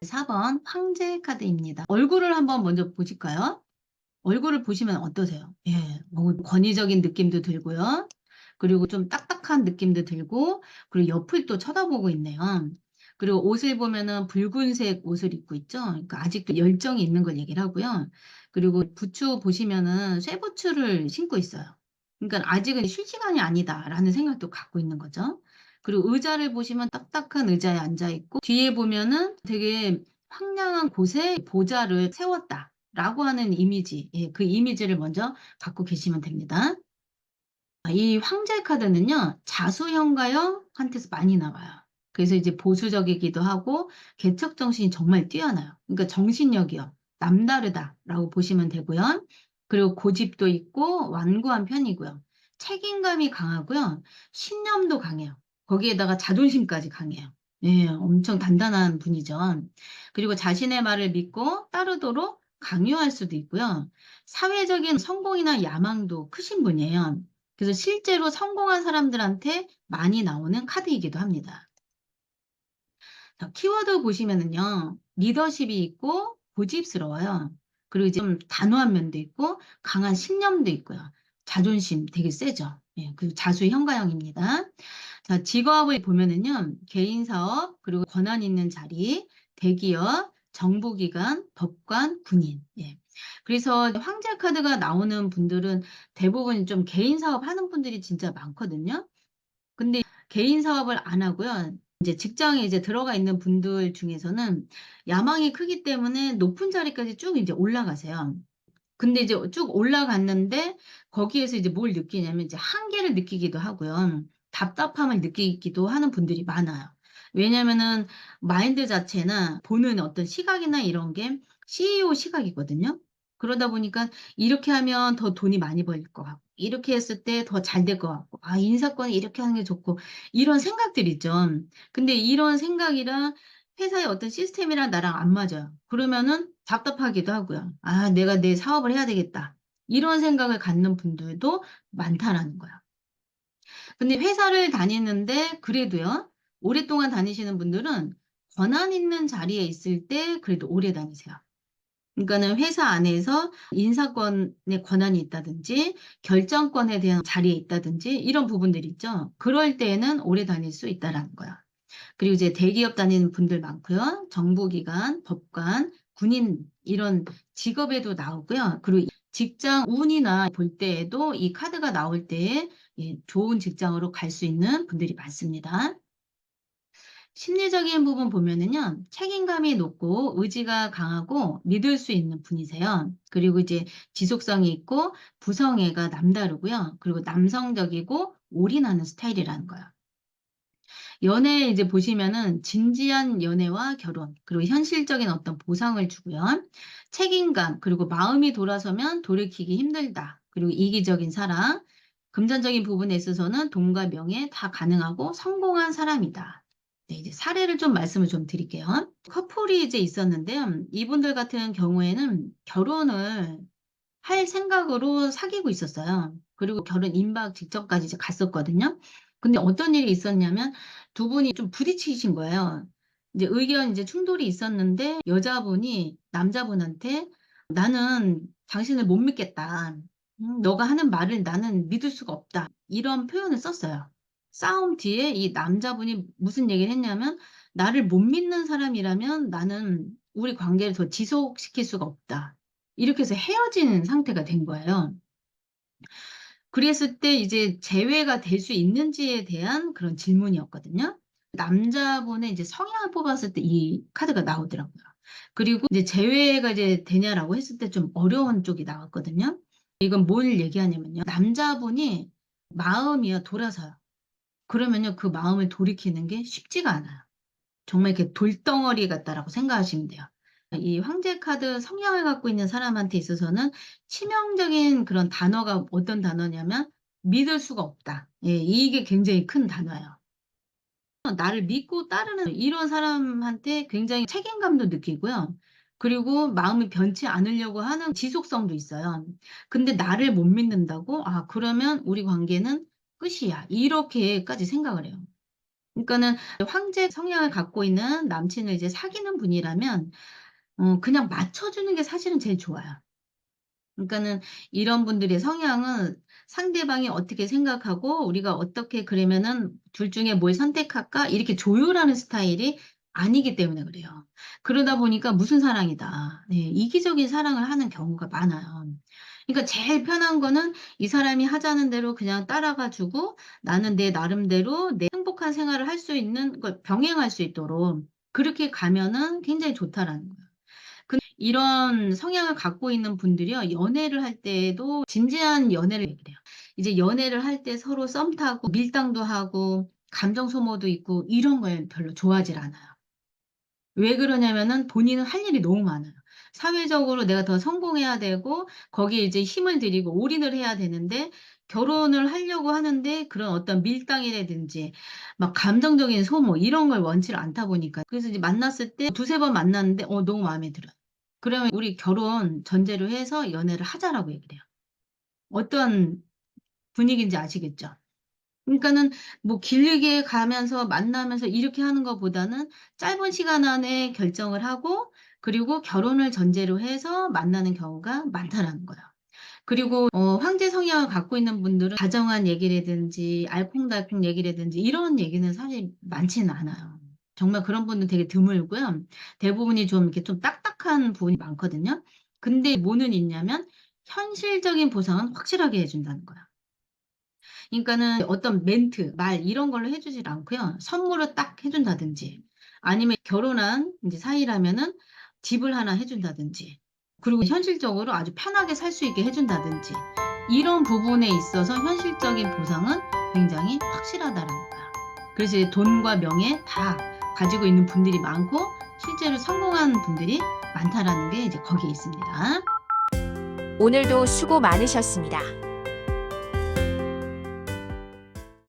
4번 황제 카드입니다. 얼굴을 한번 먼저 보실까요? 얼굴을 보시면 어떠세요? 예. 권위적인 느낌도 들고요. 그리고 좀 딱딱한 느낌도 들고, 그리고 옆을 또 쳐다보고 있네요. 그리고 옷을 보면은 붉은색 옷을 입고 있죠. 그러니까 아직도 열정이 있는 걸 얘기를 하고요. 그리고 부츠 보시면은 쇠부츠를 신고 있어요. 그러니까 '아직은 쉴 시간이 아니다.'라는 생각도 갖고 있는 거죠. 그리고 의자를 보시면 딱딱한 의자에 앉아 있고, 뒤에 보면은 되게 황량한 곳에 보좌를 세웠다라고 하는 이미지, 그 이미지를 먼저 갖고 계시면 됩니다. 이 황제 카드는요, 자수형가형한테서 많이 나와요. 그래서 이제 보수적이기도 하고 개척 정신이 정말 뛰어나요. 그러니까 정신력이요, 남다르다라고 보시면 되고요. 그리고 고집도 있고 완고한 편이고요. 책임감이 강하고요. 신념도 강해요. 거기에다가 자존심까지 강해요. 예, 엄청 단단한 분이죠. 그리고 자신의 말을 믿고 따르도록 강요할 수도 있고요. 사회적인 성공이나 야망도 크신 분이에요. 그래서 실제로 성공한 사람들한테 많이 나오는 카드이기도 합니다. 자, 키워드 보시면은요, 리더십이 있고 고집스러워요. 그리고 이제 좀 단호한 면도 있고 강한 신념도 있고요. 자존심 되게 세죠. 예, 그리고 자수형가형입니다. 자, 직업을 보면은요, 개인 사업, 그리고 권한 있는 자리, 대기업, 정보기관, 법관, 군인. 예. 그래서 황제 카드가 나오는 분들은 대부분 좀 개인 사업 하는 분들이 진짜 많거든요. 근데 개인 사업을 안 하고요, 이제 직장에 이제 들어가 있는 분들 중에서는 야망이 크기 때문에 높은 자리까지 쭉 이제 올라가세요. 근데 이제 쭉 올라갔는데 거기에서 이제 뭘 느끼냐면 이제 한계를 느끼기도 하고요. 답답함을 느끼기도 하는 분들이 많아요. 왜냐면은 마인드 자체나 보는 어떤 시각이나 이런 게 CEO 시각이거든요. 그러다 보니까 이렇게 하면 더 돈이 많이 벌릴 것 같고, 이렇게 했을 때 더 잘 될 것 같고, 아, 인사권을 이렇게 하는 게 좋고, 이런 생각들이 있죠. 근데 이런 생각이랑 회사의 어떤 시스템이랑 나랑 안 맞아요. 그러면은 답답하기도 하고요. '아, 내가 내 사업을 해야 되겠다.' 이런 생각을 갖는 분들도 많다라는 거예요. 근데 회사를 다니는데 그래도요, 오랫동안 다니시는 분들은 권한 있는 자리에 있을 때 그래도 오래 다니세요. 그러니까는 회사 안에서 인사권의 권한이 있다든지 결정권에 대한 자리에 있다든지 이런 부분들 있죠. 그럴 때에는 오래 다닐 수 있다라는 거예요. 그리고 이제 대기업 다니는 분들 많고요. 정보기관, 법관, 군인 이런 직업에도 나오고요. 그리고 직장 운이나 볼 때에도 이 카드가 나올 때에 좋은 직장으로 갈 수 있는 분들이 많습니다. 심리적인 부분 보면은요, 책임감이 높고 의지가 강하고 믿을 수 있는 분이세요. 그리고 이제 지속성이 있고 부성애가 남다르고요. 그리고 남성적이고 올인하는 스타일이라는 거예요. 연애 이제 보시면은 진지한 연애와 결혼, 그리고 현실적인 어떤 보상을 주고요. 책임감, 그리고 마음이 돌아서면 돌이키기 힘들다. 그리고 이기적인 사랑, 금전적인 부분에 있어서는 돈과 명예 다 가능하고 성공한 사람이다. 네, 이제 사례를 좀 말씀을 좀 드릴게요. 커플이 이제 있었는데요. 이분들 같은 경우에는 결혼을 할 생각으로 사귀고 있었어요. 그리고 결혼 임박 직전까지 이제 갔었거든요. 근데 어떤 일이 있었냐면 두 분이 좀 부딪히신 거예요. 이제 의견 이제 충돌이 있었는데 여자분이 남자분한테 "나는 당신을 못 믿겠다. 너가 하는 말을 나는 믿을 수가 없다." 이런 표현을 썼어요. 싸움 뒤에 이 남자분이 무슨 얘기를 했냐면 "나를 못 믿는 사람이라면 나는 우리 관계를 더 지속시킬 수가 없다." 이렇게 해서 헤어진 상태가 된 거예요. 그랬을 때 이제 재회가 될 수 있는지에 대한 그런 질문이었거든요. 남자분의 이제 성향을 뽑았을 때 이 카드가 나오더라고요. 그리고 이제 "재회가 이제 되냐?"라고 했을 때 좀 어려운 쪽이 나왔거든요. 이건 뭘 얘기하냐면요, 남자분이 마음이요 돌아서요. 그러면요 그 마음을 돌이키는 게 쉽지가 않아요. 정말 이렇게 '돌덩어리 같다.'라고 생각하시면 돼요. 이 황제 카드 성향을 갖고 있는 사람한테 있어서는 치명적인 그런 단어가 어떤 단어냐면 "믿을 수가 없다." 예, 이게 굉장히 큰 단어예요. 나를 믿고 따르는 이런 사람한테 굉장히 책임감도 느끼고요. 그리고 마음이 변치 않으려고 하는 지속성도 있어요. 근데 나를 못 믿는다고 '아, 그러면 우리 관계는 끝이야.' 이렇게까지 생각을 해요. 그러니까는 황제 성향을 갖고 있는 남친을 이제 사귀는 분이라면 그냥 맞춰주는 게 사실은 제일 좋아요. 그러니까는 이런 분들의 성향은 상대방이 어떻게 생각하고 우리가 어떻게 그러면은 둘 중에 뭘 선택할까? 이렇게 조율하는 스타일이 아니기 때문에 그래요. 그러다 보니까 무슨 사랑이다. 네, 이기적인 사랑을 하는 경우가 많아요. 그러니까 제일 편한 거는 이 사람이 하자는 대로 그냥 따라가 주고 나는 내 나름대로 내 행복한 생활을 할 수 있는 걸 병행할 수 있도록 그렇게 가면은 굉장히 좋다라는 거예요. 이런 성향을 갖고 있는 분들이요, 연애를 할 때에도 진지한 연애를 얘기를 해요. 이제 연애를 할 때 서로 썸 타고 밀당도 하고 감정 소모도 있고 이런 걸 별로 좋아하질 않아요. 왜 그러냐면은 본인은 할 일이 너무 많아요. 사회적으로 내가 더 성공해야 되고 거기에 이제 힘을 들이고 올인을 해야 되는데 결혼을 하려고 하는데 그런 어떤 밀당이라든지 막 감정적인 소모 이런 걸 원치를 않다 보니까 그래서 이제 만났을 때 두세 번 만났는데 너무 마음에 들어요. 그러면 "우리 결혼 전제로 해서 연애를 하자."라고 얘기를 해요. 어떤 분위기인지 아시겠죠? 그러니까는 뭐 길게 가면서 만나면서 이렇게 하는 것보다는 짧은 시간 안에 결정을 하고 그리고 결혼을 전제로 해서 만나는 경우가 많다라는 거예요. 그리고 황제 성향을 갖고 있는 분들은 다정한 얘기라든지 알콩달콩 얘기라든지 이런 얘기는 사실 많지는 않아요. 정말 그런 분은 되게 드물고요. 대부분이 좀 이렇게 좀 딱딱한 분이 많거든요. 근데 뭐는 있냐면 현실적인 보상은 확실하게 해 준다는 거예요. 그러니까는 어떤 멘트, 말 이런 걸로 해 주질 않고요. 선물을 딱 해 준다든지 아니면 결혼한 인제 사이라면은 집을 하나 해 준다든지 그리고 현실적으로 아주 편하게 살 수 있게 해 준다든지 이런 부분에 있어서 현실적인 보상은 굉장히 확실하다라는 거야. 그래서 이제 돈과 명예 다 가지고 있는 분들이 많고 실제로 성공한 분들이 많다라는 게 이제 거기에 있습니다. 오늘도 수고 많으셨습니다.